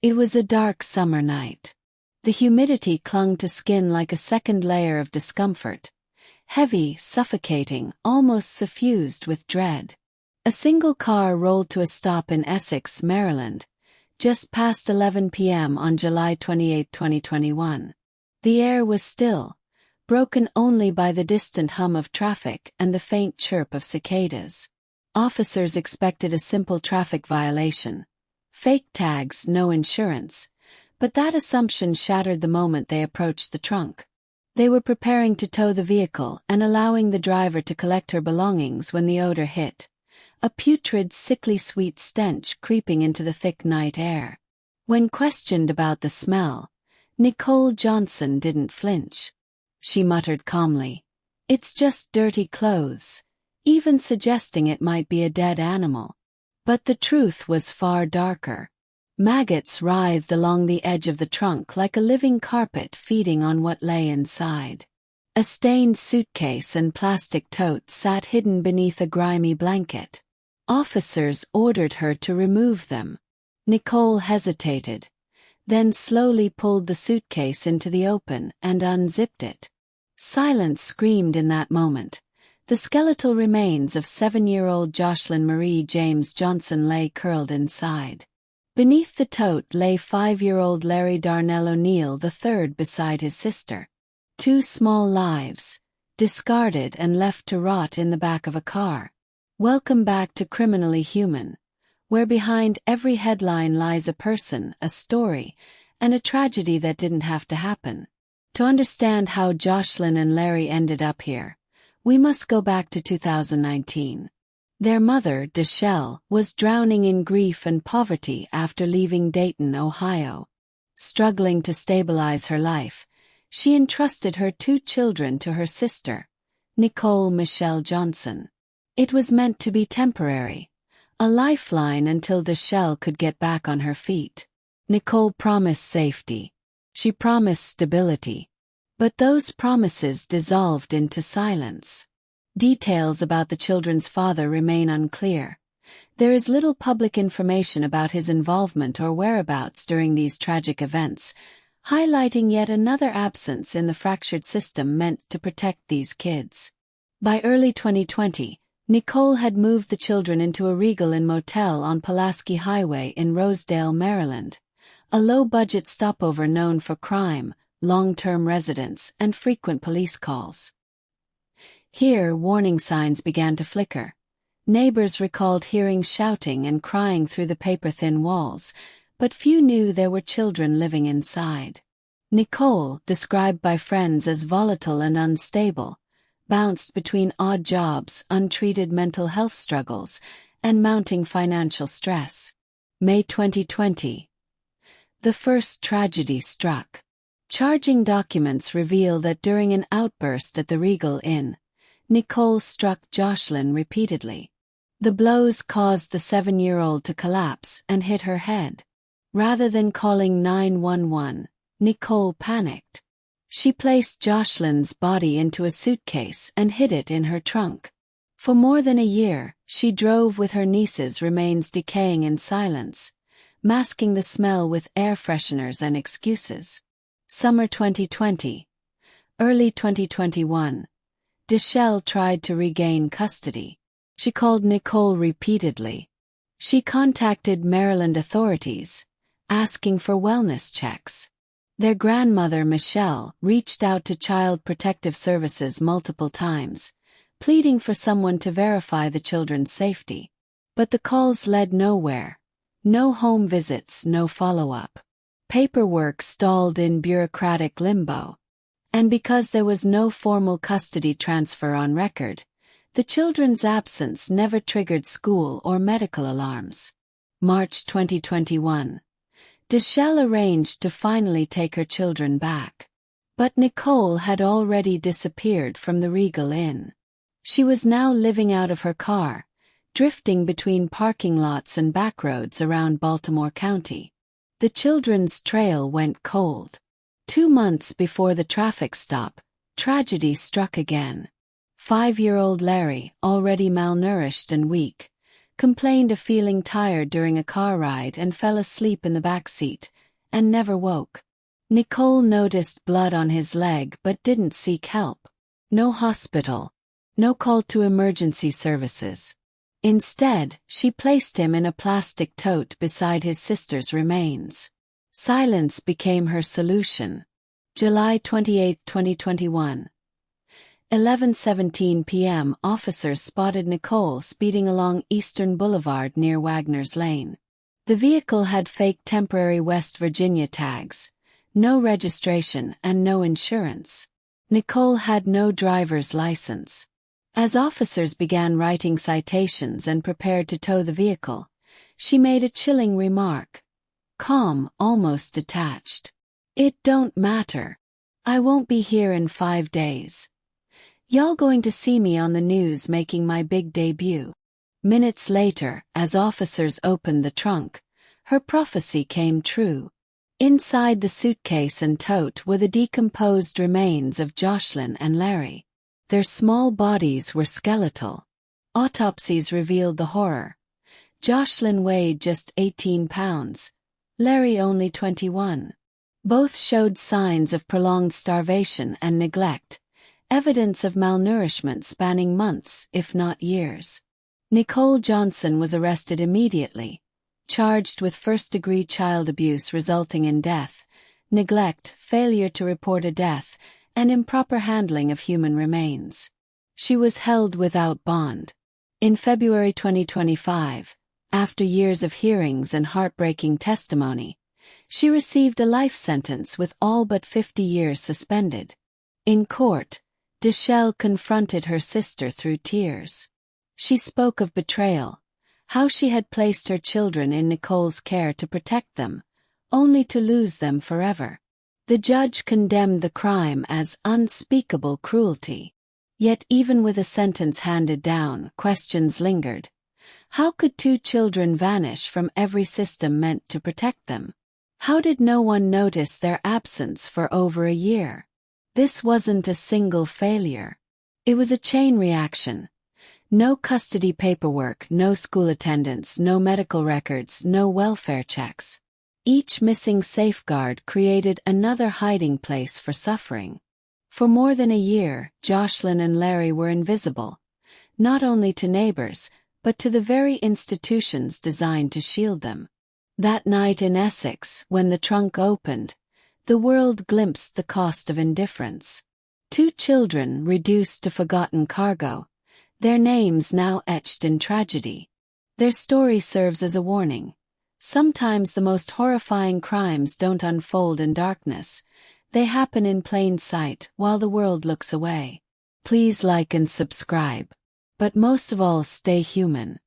It was a dark summer night. The humidity clung to skin like a second layer of discomfort, heavy, suffocating, almost suffused with dread. A single car rolled to a stop in Essex, Maryland, just past 11 p.m. on July 28, 2021. The air was still, broken only by the distant hum of traffic and the faint chirp of cicadas. Officers expected a simple traffic violation. Fake tags, no insurance. But that assumption shattered the moment they approached the trunk. They were preparing to tow the vehicle and allowing the driver to collect her belongings when the odor hit. A putrid, sickly sweet stench creeping into the thick night air. When questioned about the smell, Nicole Johnson didn't flinch. She muttered calmly, "It's just dirty clothes," even suggesting it might be a dead animal. But the truth was far darker. Maggots writhed along the edge of the trunk like a living carpet feeding on what lay inside. A stained suitcase and plastic tote sat hidden beneath a grimy blanket. Officers ordered her to remove them. Nicole hesitated, then slowly pulled the suitcase into the open and unzipped it. Silence screamed in that moment. The skeletal remains of 7-year-old Joshlyn Marie James Johnson lay curled inside. Beneath the tote lay 5-year-old Larry Darnell O'Neill III beside his sister. 2 small lives, discarded and left to rot in the back of a car. Welcome back to Criminally Human, where behind every headline lies a person, a story, and a tragedy that didn't have to happen. To understand how Joshlyn and Larry ended up here, we must go back to 2019. Their mother, Deshelle, was drowning in grief and poverty after leaving Dayton, Ohio. Struggling to stabilize her life, she entrusted her 2 children to her sister, Nicole Michelle Johnson. It was meant to be temporary, a lifeline until Deshelle could get back on her feet. Nicole promised safety. She promised stability. But those promises dissolved into silence. Details about the children's father remain unclear. There is little public information about his involvement or whereabouts during these tragic events, highlighting yet another absence in the fractured system meant to protect these kids. By early 2020, Nicole had moved the children into a Regal Inn motel on Pulaski Highway in Rosedale, Maryland, a low-budget stopover known for crime, long-term residents, and frequent police calls. Here, warning signs began to flicker. Neighbors recalled hearing shouting and crying through the paper-thin walls, but few knew there were children living inside. Nicole, described by friends as volatile and unstable, bounced between odd jobs, untreated mental health struggles, and mounting financial stress. May 2020. The first tragedy struck. Charging documents reveal that during an outburst at the Regal Inn, Nicole struck Joshlyn repeatedly. The blows caused the 7-year-old to collapse and hit her head. Rather than calling 911, Nicole panicked. She placed Joshlyn's body into a suitcase and hid it in her trunk. For more than a year, she drove with her niece's remains decaying in silence, masking the smell with air fresheners and excuses. Summer 2020. Early 2021. Deshelle tried to regain custody. She called Nicole repeatedly. She contacted Maryland authorities, asking for wellness checks. Their grandmother, Michelle, reached out to Child Protective Services multiple times, pleading for someone to verify the children's safety. But the calls led nowhere. No home visits, no follow-up. Paperwork stalled in bureaucratic limbo. And because there was no formal custody transfer on record, the children's absence never triggered school or medical alarms. March 2021. Deshelle arranged to finally take her children back. But Nicole had already disappeared from the Regal Inn. She was now living out of her car, drifting between parking lots and backroads around Baltimore County. The children's trail went cold. 2 months before the traffic stop, tragedy struck again. 5-year-old Larry, already malnourished and weak, complained of feeling tired during a car ride and fell asleep in the back seat, and never woke. Nicole noticed blood on his leg but didn't seek help. No hospital. No call to emergency services. Instead, she placed him in a plastic tote beside his sister's remains. Silence became her solution. July 28, 2021. 11:17 p.m. Officers spotted Nicole speeding along Eastern Boulevard near Wagner's Lane. The vehicle had fake temporary West Virginia tags, no registration and no insurance. Nicole had no driver's license. As officers began writing citations and prepared to tow the vehicle, she made a chilling remark. Calm, almost detached. "It don't matter. I won't be here in 5 days. Y'all going to see me on the news making my big debut." Minutes later, as officers opened the trunk, her prophecy came true. Inside the suitcase and tote were the decomposed remains of Joshlyn and Larry. Their small bodies were skeletal. Autopsies revealed the horror. Joshlyn weighed just 18 pounds. Larry only 21. Both showed signs of prolonged starvation and neglect, evidence of malnourishment spanning months, if not years. Nicole Johnson was arrested immediately, charged with first-degree child abuse resulting in death, neglect, failure to report a death, and improper handling of human remains. She was held without bond. In February 2025, after years of hearings and heartbreaking testimony, she received a life sentence with all but 50 years suspended. In court, Joshlyn confronted her sister through tears. She spoke of betrayal, how she had placed her children in Nicole's care to protect them, only to lose them forever. The judge condemned the crime as unspeakable cruelty. Yet even with a sentence handed down, questions lingered. How could 2 children vanish from every system meant to protect them? How did no one notice their absence for over a year? This wasn't a single failure. It was a chain reaction. No custody paperwork, no school attendance, no medical records, no welfare checks. Each missing safeguard created another hiding place for suffering. For more than a year, Joshlyn and Larry were invisible, not only to neighbors, but to the very institutions designed to shield them. That night in Essex, when the trunk opened, the world glimpsed the cost of indifference. 2 children reduced to forgotten cargo, their names now etched in tragedy. Their story serves as a warning. Sometimes the most horrifying crimes don't unfold in darkness. They happen in plain sight while the world looks away. Please like and subscribe. But most of all, stay human.